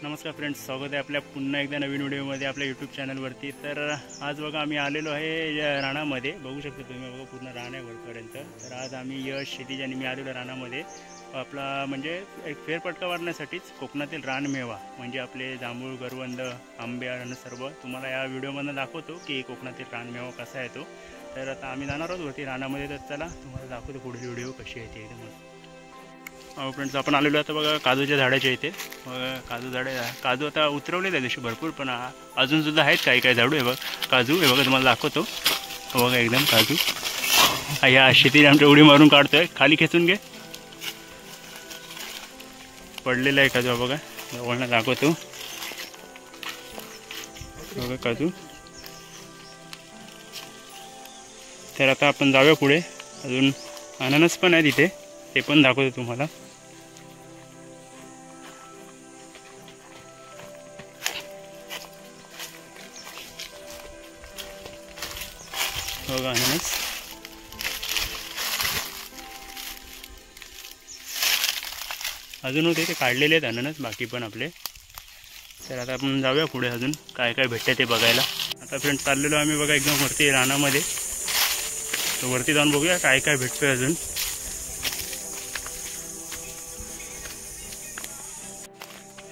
नमस्कार फ्रेंड्स, स्वागत आहे आपल्या पुन्हा एकदा नवीन व्हिडिओमध्ये आपल्या यूट्यूब चॅनलवरती। तर आज बघा आम्ही आलेलो आहे राणामध्ये। बघू शकता तुम्ही, बघा पूर्ण रान आहे वरपर्यंत। तर आज आम्ही यश क्षितिज आणि मी आलेलो राणामध्ये आपला म्हणजे एक फेरफटका मारण्यासाठीच कोकणातील रानमेवा म्हणजे आपले जांभूळ, करवंद, आंबे आणि सर्व तुम्हाला या व्हिडिओमधून दाखवतो की कोकणातील रानमेवा कसा आहे तो। तर आता आम्ही जाणार आहोत वरती रानामध्ये, तर चला तुम्हाला दाखवतो पुढील व्हिडिओ कशी आहे ती एकदम मस्त। फ्रेंड्स, आपण आलेलो आता बघा काजूच्या झाडाच्या इथे। बघा काजू आता उतरवले त्या दिवशी भरपूर, पण अजूनसुद्धा आहेत काही काही झाडू आहे बघ काजू। हे बघा तुम्हाला दाखवतो, बघा एकदम काजू। या शेती आमच्या उडी मारून काढतोय, खाली खेचून घे, पडलेला आहे काजू बघा। जवळनं दाखवतो, बघा काजू। तर आता आपण जाऊया पुढे, अजून अननस पण आहे तिथे, ते पण दाखवतो तुम्हाला। बघा अननस, अजून होते ते काढलेले आहेत अननस बाकी पण आपले। तर आता आपण जाऊया पुढे, अजून काय काय भेटते ते बघायला। आता फ्रेंड्स चाललेलो आम्ही बघा एकदम वरती रानामध्ये, तर वरती जाऊन बघूया काय काय भेटतोय अजून।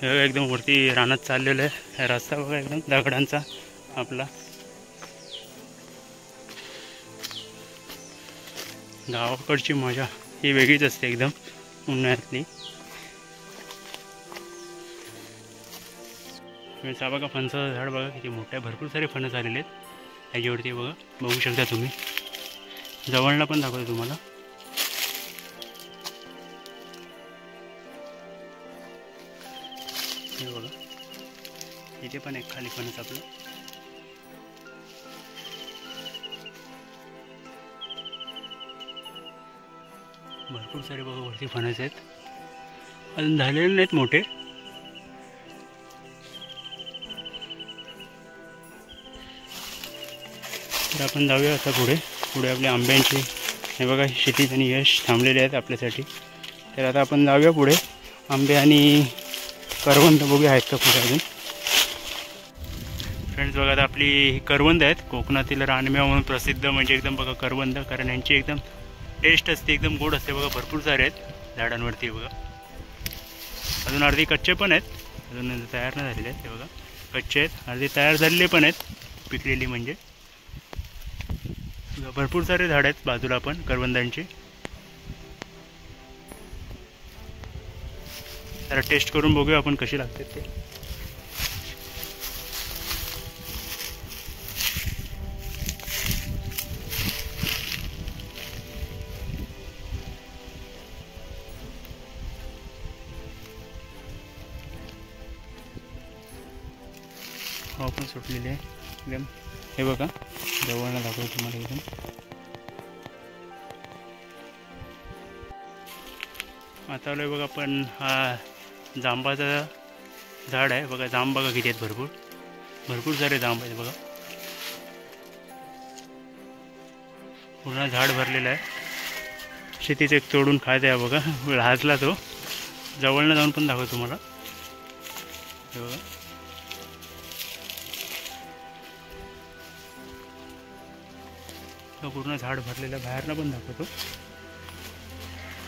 हे एकदम वरती रानात चाललेलं आहे, रस्ता बघा एकदम दगडांचा आपला। गावाकडची मजा ही वेगळीच असते एकदम उन्हाळ्यातली। हा बघा फणसाचं झाड बघा किती मोठं आहे, भरपूर सारे फणस आलेले आहेत ह्याच्यावरती बघा, बघू शकता तुम्ही। जवळनं पण दाखवतो तुम्हाला, हे बघा इथे पण एक खाली फणस आपलं। भरपूर सारे बघा वरती फणस आहेत, अजून झालेले नाहीत मोठे। तर आपण जाऊया आता पुढे पुढे आपल्या आंब्यांची, हे बघा क्षितिज आणि यश थांबलेले आहेत आपल्यासाठी। तर आता आपण जाऊया पुढे, आंबे आणि करवंद बघूया आहेत का पुढे अजून। फ्रेंड्स बघा आता आपली करवंद आहेत, कोकणातील रानमेवा म्हणून प्रसिद्ध म्हणजे एकदम बघा करवंद, कारण यांची एकदम टेस्ट असते, एकदम गोड असते बघा। भरपूर सारे आहेत झाडांवरती बघा, अजून अर्धी कच्चे पण आहेत, अजून तयार नाही झालेले आहेत ते बघा, कच्चे आहेत, अर्धी तयार झालेले पण आहेत, पिकलेली म्हणजे। भरपूर सारे झाड आहेत बाजूला पण करवंदांची। तर टेस्ट करून बघूया आपण कशी लागतात ते। हो पण सुटलेली आहे एकदम, हे बघा जवळनं दाखवतो तुम्हाला एकदम। आता आलोय बघा पण हा जांबाचं झाड आहे बघा, जांब बघा किती आहेत, भरपूर भरपूर सारे जांब आहेत बघा, पूर्ण झाड भरलेलं आहे। शेतीच एक तोडून खायचं आहे बघा, लाजला तो, जवळनं जाऊन पण दाखवतो तुम्हाला, हे बघा। पूर्ण झाड भरलेलं, बाहेरनं पण दाखवतो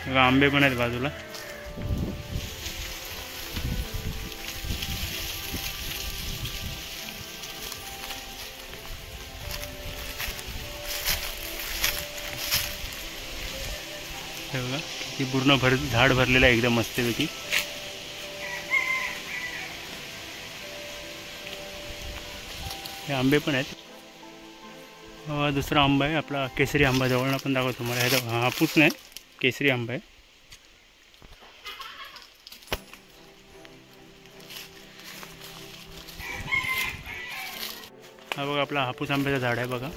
बघा। आंबे पण आहेत बाजूला, हे बघा किती पूर्ण झाड भरलेलं आहे एकदम मस्तपैकी। हे आंबे पण आहेत, दुसरा आंबा आहे आपला केसरी आंबा, जवळनं पण दाखवतो तुम्हाला। ह्याचा हापूस नाही, केसरी आंबा आहे। हा बघा आपला हापूस आंब्याचं झाड आहे बघा,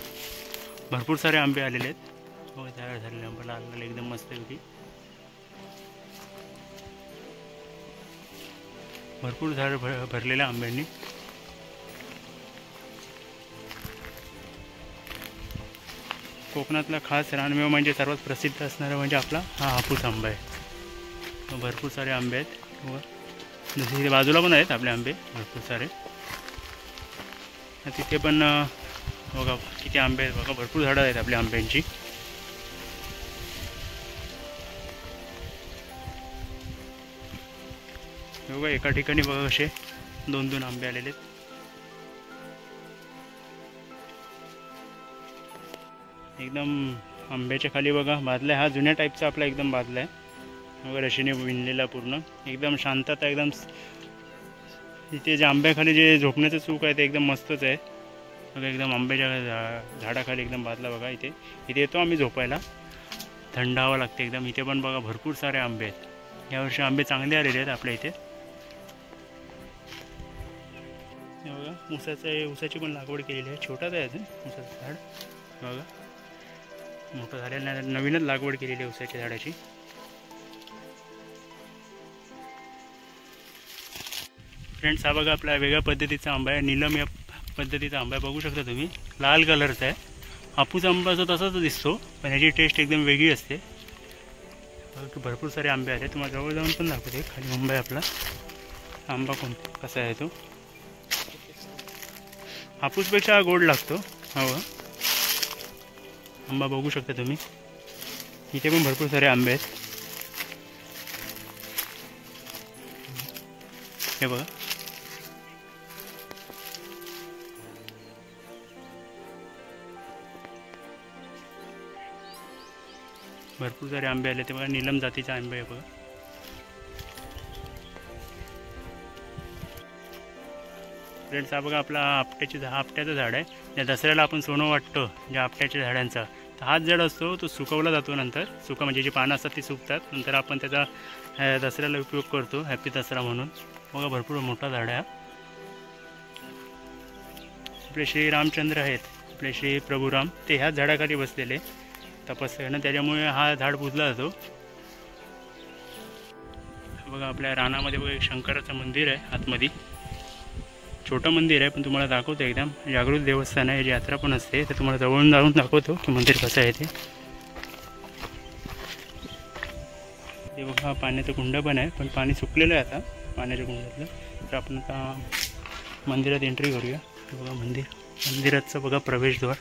भरपूर सारे आंबे आलेले आहेत बघा, तयार झालेले आंबे लाल लाल एकदम मस्तपैकी। भरपूर झाड भरलेल्या आंब्यांनी। कोकणातला खास रानमेवा म्हणजे सर्वात प्रसिद्ध असणारा म्हणजे आपला हा हापूस आंबा आहे। भरपूर सारे आंबे आहेत, जसे इथे बाजूला पण आहेत आपले आंबे भरपूर सारे. तिथे पण बघा किती आंबे आहेत बघा, भरपूर झाडं आहेत आपल्या आंब्यांची. बघा एका ठिकाणी बघा कसे 2-2 आंबे आलेले आहेत. एकदम आंब्याच्या खाली बघा बादला हा जुन्या टाईपचा आपला एकदम बादला आहे बघा, रशीने विणलेला पूर्ण. एकदम शांतता एकदम. इथे जे आंब्याखाली जे झोपण्याचं चूक आहे ते एकदम मस्तच आहे बघा. एकदम आंब्याच्या झाडाखाली एकदम बादला बघा. इथे येतो आम्ही झोपायला, थंड हवा लागते एकदम. इथे पण बघा भरपूर सारे आंबे आहेत. यावर्षी आंबे चांगले आलेले आहेत आपल्या इथे. बघा ऊसाची पण लागवड केलेली आहे. छोटाच आहे अजून ऊसाचं झाड बघा, मोठं झालेलं नाही, नवीनच लागवड केलेली आहे ऊसाच्या झाडाची. फ्रेंड्स हा बघा आपला वेगळ्या पद्धतीचा आंबा आहे, नीलम या पद्धतीचा आंबा आहे. बघू शकता तुम्ही, लाल कलरचा आहे. हापूस आंबा जो तसाच दिसतो पण ह्याची टेस्ट एकदम वेगळी असते. भरपूर सारे आंबे आहेत. तुम्हाला जवळ जाऊन पण दाखवते. खाली मुंबई आपला आंबा कसा आहे तो. हापूसपेक्षा गोड लागतो हो आंबा. बघू शकता तुम्ही, इथे पण भरपूर सारे आंबे आहेत. हे बघा भरपूर सारे आंबे आले ते बघा. नीलम जातीचा आंबे आहे बघा. फ्रेंड्स हा बघा आपला आपट्याचं झाड आहे. ज्या दसऱ्याला आपण सोनं वाटतो ज्या आपट्याच्या झाडांचा, तर हाच झाड असतो तो सुकवला जातो. नंतर म्हणजे जी पानं असतात ती सुकतात, नंतर आपण त्याचा दसऱ्याला उपयोग करतो, हॅपी दसरा म्हणून. बघा भरपूर मोठा झाड आहे. आपले श्री रामचंद्र आहेत, आपले श्री प्रभुराम, ते ह्याच झाडाखाली बसलेले तपस्या, त्याच्यामुळे हा झाड पूजला जातो. बघा आपल्या रानामध्ये बघा एक शंकराचं मंदिर आहे आतमध्ये. छोटं मंदिर आहे पण तुम्हाला दाखवतो. एकदम जागृत देवस्थान आहे. याची यात्रा पण असते, तर तुम्हाला जवळून जाऊन दाखवतो की मंदिर कसं आहे ते. बघा पाण्याचं कुंड पण आहे, पण पाणी सुकलेलं आहे आता पाण्याच्या कुंडातलं. तर आपण आता मंदिरात एंट्री करूया. बघा मंदिराचं बघा प्रवेशद्वार.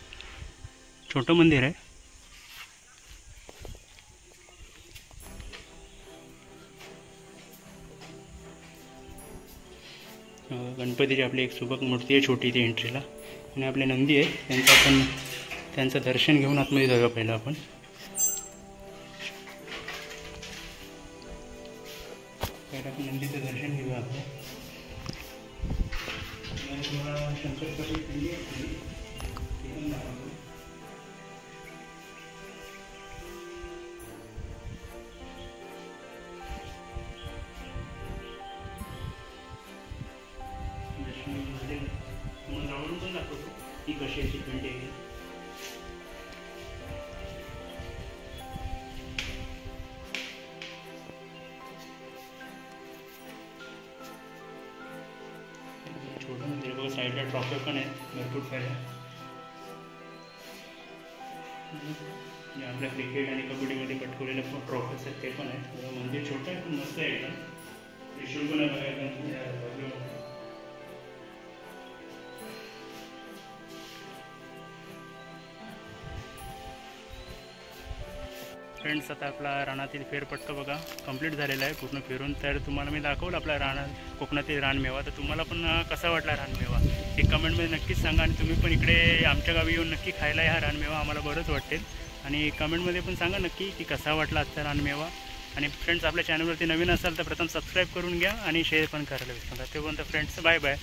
छोटं मंदिर आहे. गणपतीची आपली एक सुबक मूर्ती आहे छोटी ती एंट्रीला, आणि आपले नंदी आहे त्यांचं दर्शन घेऊन आतमध्ये जाऊया पहिलं आपण. नंदीचं दर्शन घेऊया आपण. ही कशी अशी पेंटिंग आहे. छोटं मंदिर बघा. साईडला ट्रॉफी पण आहेत भरपूर साऱ्या. आपल्या क्रिकेट आणि कबड्डीमध्ये पटकवलेले ट्रॉफीज आहेत ते पण आहेत. मंदिर छोटं आहे पण मस्त आहे एकदम. त्रिशूल पण आहे बघा. फ्रेंड्स आता आपला रानातील फेरपट्टा बघा कंप्लीट झालेला आहे पूर्ण फिरून. तर तुम्हाला मी दाखवलं आपला कोकणातील रानमेवा. तर तुम्हाला पण कसा वाटला रानमेवा हे कमेंटमध्ये नक्कीच सांगा. आणि तुम्ही पण इकडे आमच्या गावी येऊन नक्की खायला हा रानमेवा, आम्हाला बरंच वाटेल. आणि कमेंटमध्ये पण सांगा नक्की की कसा वाटला आजचा रानमेवा. आणि फ्रेंड्स आपल्या चॅनलवरती नवीन असाल तर प्रथम सबस्क्राईब करून घ्या आणि शेअर पण करायला विसरू नका. तेव्हा फ्रेंड्स बाय बाय.